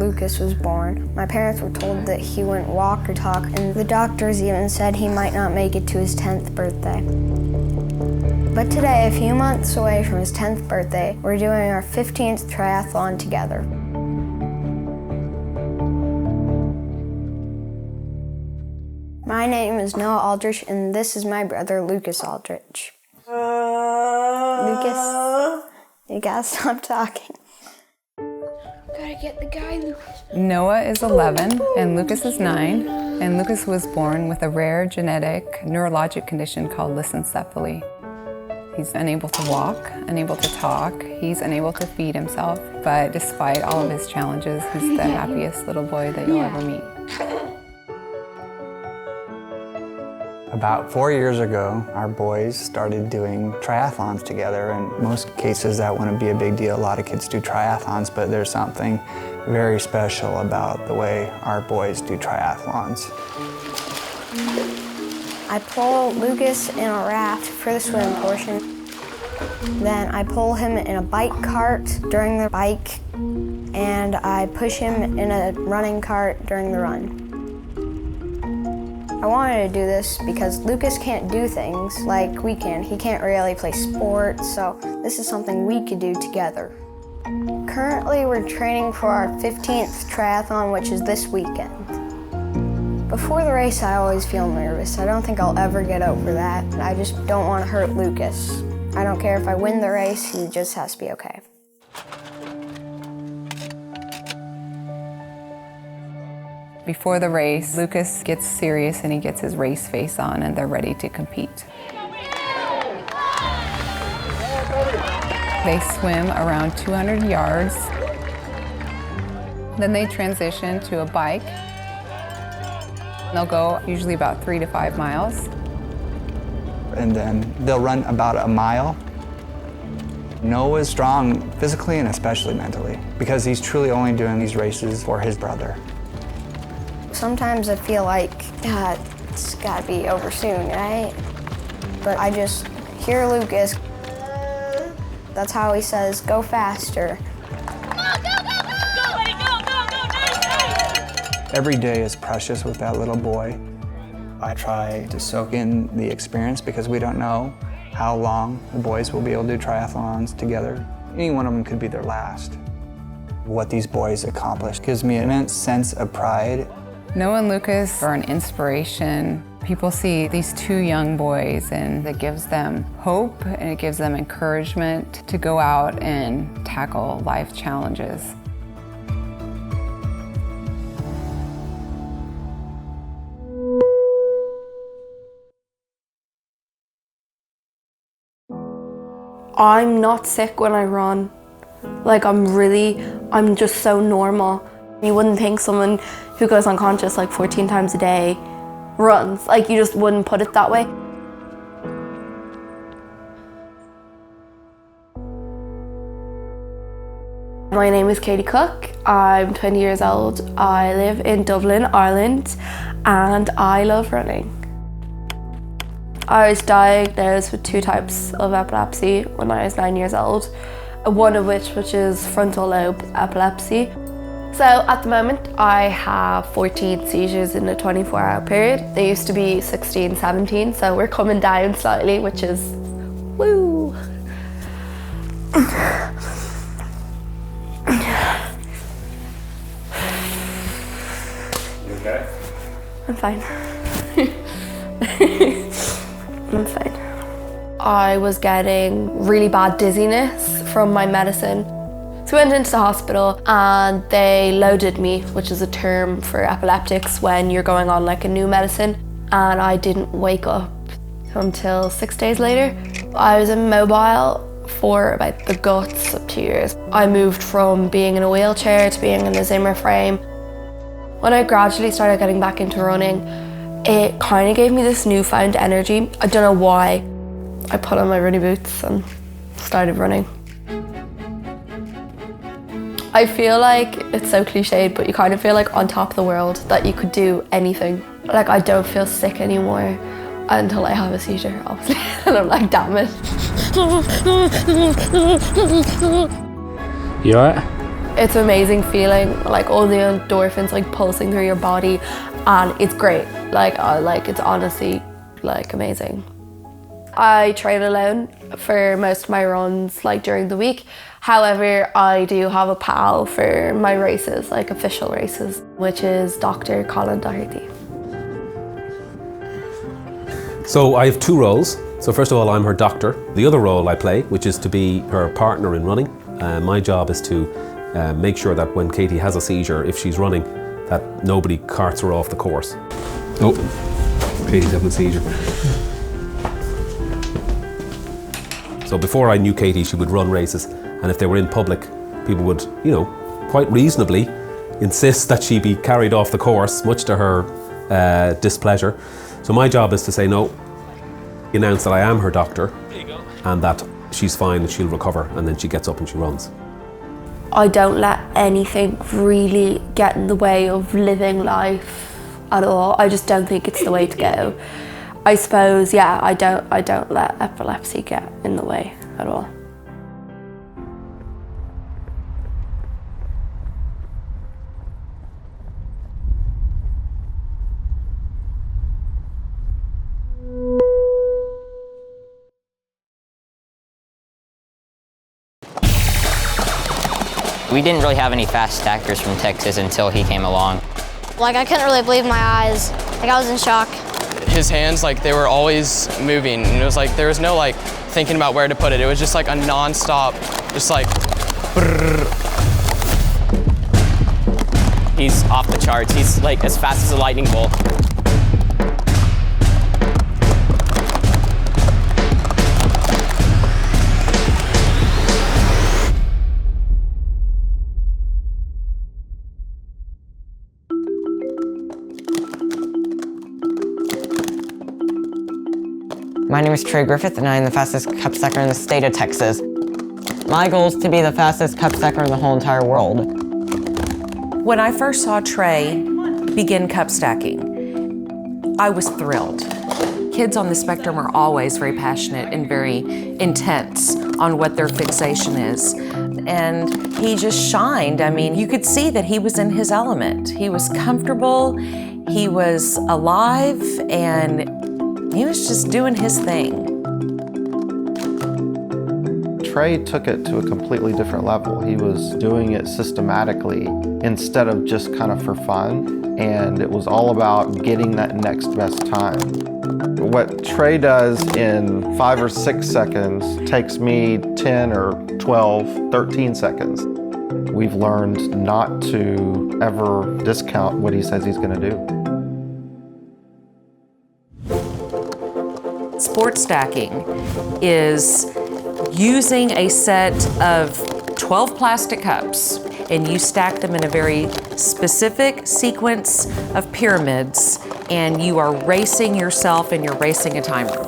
Lucas was born, my parents were told that he wouldn't walk or talk, and the doctors even said he might not make it to his 10th birthday. But today, a few months away from his 10th birthday, we're doing our 15th triathlon together. My name is Noah Aldrich, and this is my brother, Lucas Aldrich. Lucas, you gotta stop talking. Gotta get the guy, Lucas. Noah is 11 and Lucas is 9, and Lucas was born with a rare genetic neurologic condition called lissencephaly. He's unable to walk, unable to talk, he's unable to feed himself, but despite all of his challenges, he's the happiest little boy that you'll ever meet. About 4 years ago, our boys started doing triathlons together. In most cases, that wouldn't be a big deal. A lot of kids do triathlons, but there's something very special about the way our boys do triathlons. I pull Lucas in a raft for the swim portion. Then I pull him in a bike cart during the bike, and I push him in a running cart during the run. I wanted to do this because Lucas can't do things like we can. He can't really play sports, so this is something we could do together. Currently, we're training for our 15th triathlon, which is this weekend. Before the race, I always feel nervous. I don't think I'll ever get over that. I just don't want to hurt Lucas. I don't care if I win the race, he just has to be okay. Before the race, Lucas gets serious and he gets his race face on and they're ready to compete. They swim around 200 yards. Then they transition to a bike. They'll go usually about 3 to 5 miles. And then they'll run about a mile. Noah's strong physically and especially mentally because he's truly only doing these races for his brother. Sometimes I feel like it's gotta be over soon, right? But I just hear Lucas. That's how he says, go faster. Every day is precious with that little boy. I try to soak in the experience because we don't know how long the boys will be able to do triathlons together. Any one of them could be their last. What these boys accomplish gives me an immense sense of pride. Noah and Lucas are an inspiration. People see these two young boys and it gives them hope and it gives them encouragement to go out and tackle life challenges. I'm not sick when I run. Like I'm just so normal. You wouldn't think someone who goes unconscious like 14 times a day runs. Like you just wouldn't put it that way. My name is Katie Cook. I'm 20 years old. I live in Dublin, Ireland, and I love running. I was diagnosed with 2 types of epilepsy when I was 9 years old, one of which is frontal lobe epilepsy. So at the moment I have 14 seizures in a 24-hour period. They used to be 16, 17, so we're coming down slightly, which is woo. You okay? I'm fine. I'm fine. I was getting really bad dizziness from my medicine. So I went into the hospital and they loaded me, which is a term for epileptics when you're going on like a new medicine, and I didn't wake up until 6 days later. I was immobile for about the guts of 2 years. I moved from being in a wheelchair to being in a Zimmer frame. When I gradually started getting back into running, it kind of gave me this newfound energy. I don't know why. I put on my running boots and started running. I feel like it's so cliched, but you kind of feel like on top of the world, that you could do anything. Like I don't feel sick anymore until I have a seizure, obviously. And I'm like, damn it. You alright? It's an amazing feeling, like all the endorphins like pulsing through your body, and it's great. Like it's honestly like amazing. I train alone for most of my runs like during the week. However, I do have a pal for my races, like official races, which is Dr. Colin Doherty. So I have two roles. So first of all, I'm her doctor. The other role I play, which is to be her partner in running. My job is to make sure that when Katie has a seizure, if she's running, that nobody carts her off the course. Oh, Katie's having a seizure. So before I knew Katie, she would run races, and if they were in public, people would, you know, quite reasonably insist that she be carried off the course, much to her displeasure. So my job is to say no, announce that I am her doctor, and that she's fine and she'll recover, and then she gets up and she runs. I don't let anything really get in the way of living life at all. I just don't think it's the way to go. I suppose, yeah, I don't let epilepsy get in the way at all. We didn't really have any fast stackers from Texas until he came along. Like, I couldn't really believe my eyes. Like, I was in shock. His hands, like, they were always moving, and it was like there was no like thinking about where to put it. It was just like a non-stop, just like brrr. He's off the charts. He's like as fast as a lightning bolt. My name is Trey Griffith, and I am the fastest cup stacker in the state of Texas. My goal is to be the fastest cup stacker in the whole entire world. When I first saw Trey begin cup stacking, I was thrilled. Kids on the spectrum are always very passionate and very intense on what their fixation is. And he just shined. I mean, you could see that he was in his element. He was comfortable, he was alive, and he was just doing his thing. Trey took it to a completely different level. He was doing it systematically instead of just kind of for fun, and it was all about getting that next best time. What Trey does in 5 or 6 seconds takes me 10 or 12, 13 seconds. We've learned not to ever discount what he says he's going to do. Sport stacking is using a set of 12 plastic cups, and you stack them in a very specific sequence of pyramids, and you are racing yourself and you're racing a timer.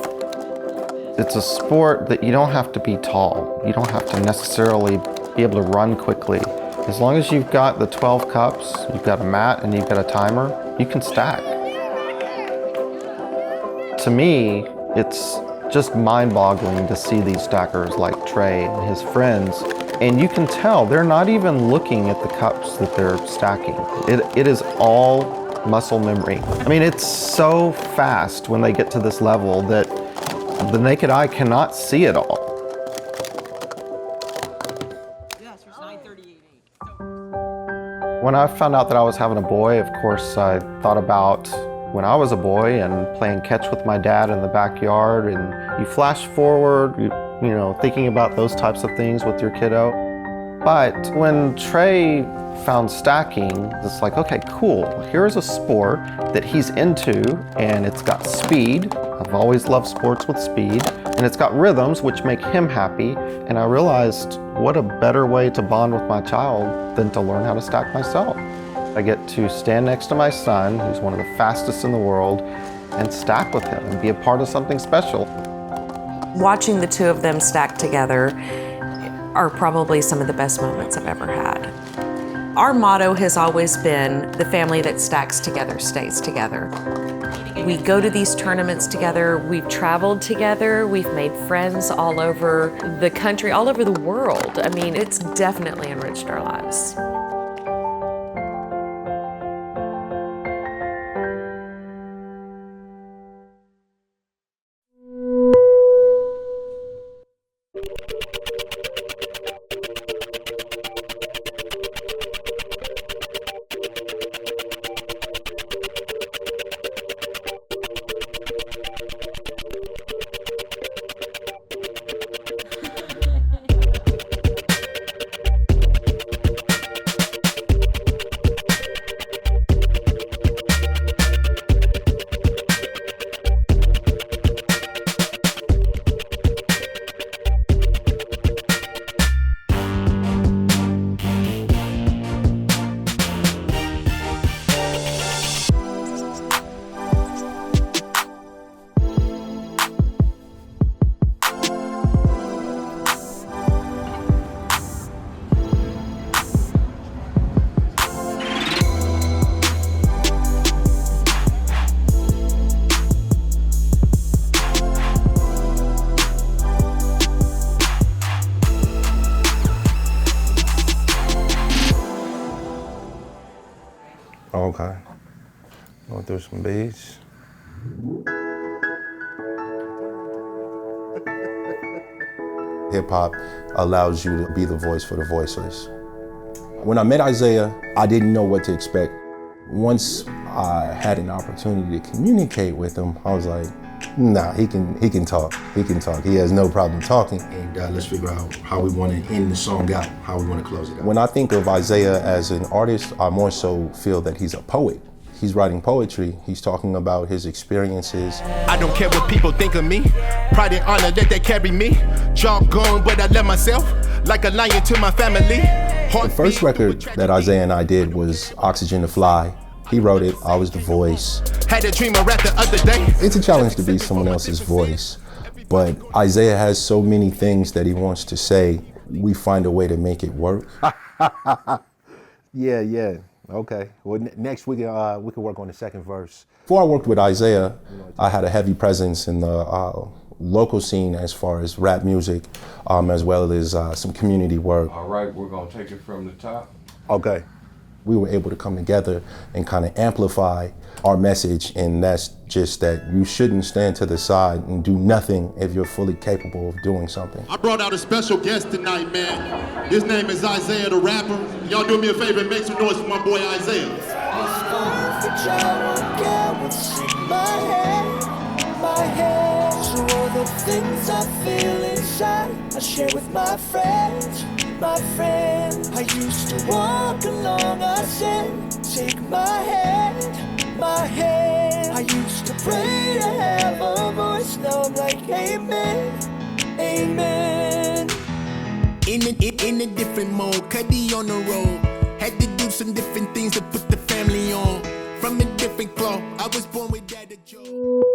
It's a sport that you don't have to be tall. You don't have to necessarily be able to run quickly. As long as you've got the 12 cups, you've got a mat, and you've got a timer, you can stack. To me, it's just mind-boggling to see these stackers like Trey and his friends, and you can tell they're not even looking at the cups that they're stacking. It is all muscle memory. I mean, it's so fast when they get to this level that the naked eye cannot see it all. When I found out that I was having a boy, of course, I thought about when I was a boy and playing catch with my dad in the backyard, and you flash forward, you know, thinking about those types of things with your kiddo. But when Trey found stacking, it's like, okay, cool. Here's a sport that he's into, and it's got speed. I've always loved sports with speed, and it's got rhythms which make him happy. And I realized what a better way to bond with my child than to learn how to stack myself. I get to stand next to my son, who's one of the fastest in the world, and stack with him and be a part of something special. Watching the two of them stack together are probably some of the best moments I've ever had. Our motto has always been, the family that stacks together stays together. We go to these tournaments together, we've traveled together, we've made friends all over the country, all over the world. I mean, it's definitely enriched our lives. Okay. Going through some beats. Hip hop allows you to be the voice for the voiceless. When I met Isaiah, I didn't know what to expect. Once I had an opportunity to communicate with him, I was like, nah, he can talk. He can talk. He has no problem talking. And let's figure out how we want to end the song out, how we want to close it out. When I think of Isaiah as an artist, I more so feel that he's a poet. He's writing poetry. He's talking about his experiences. I don't care what people think of me. Pride and honor that they carry me. Jaw gone, but I love myself like a lion to my family. The first record that Isaiah and I did was Oxygen to Fly. He wrote it, I was the voice. Had a dream of rap the other day. It's a challenge to be someone else's voice, but Isaiah has so many things that he wants to say. We find a way to make it work. Yeah. Okay. Well, next we can work on the second verse. Before I worked with Isaiah, I had a heavy presence in the local scene as far as rap music, as well as some community work. All right, we're gonna take it from the top. Okay. We were able to come together and kind of amplify our message, and that's just that you shouldn't stand to the side and do nothing if you're fully capable of doing something. I brought out a special guest tonight, man. His name is Isaiah the rapper. Y'all do me a favor and make some noise for my boy Isaiah. So all the things I feel inside, I share with my friends. I used to walk along, I said, take my hand. I used to pray to have a voice, now I'm like, amen. In a different mode, Cuddy on the road. Had to do some different things to put the family on. From a different cloth, I was born with that joke.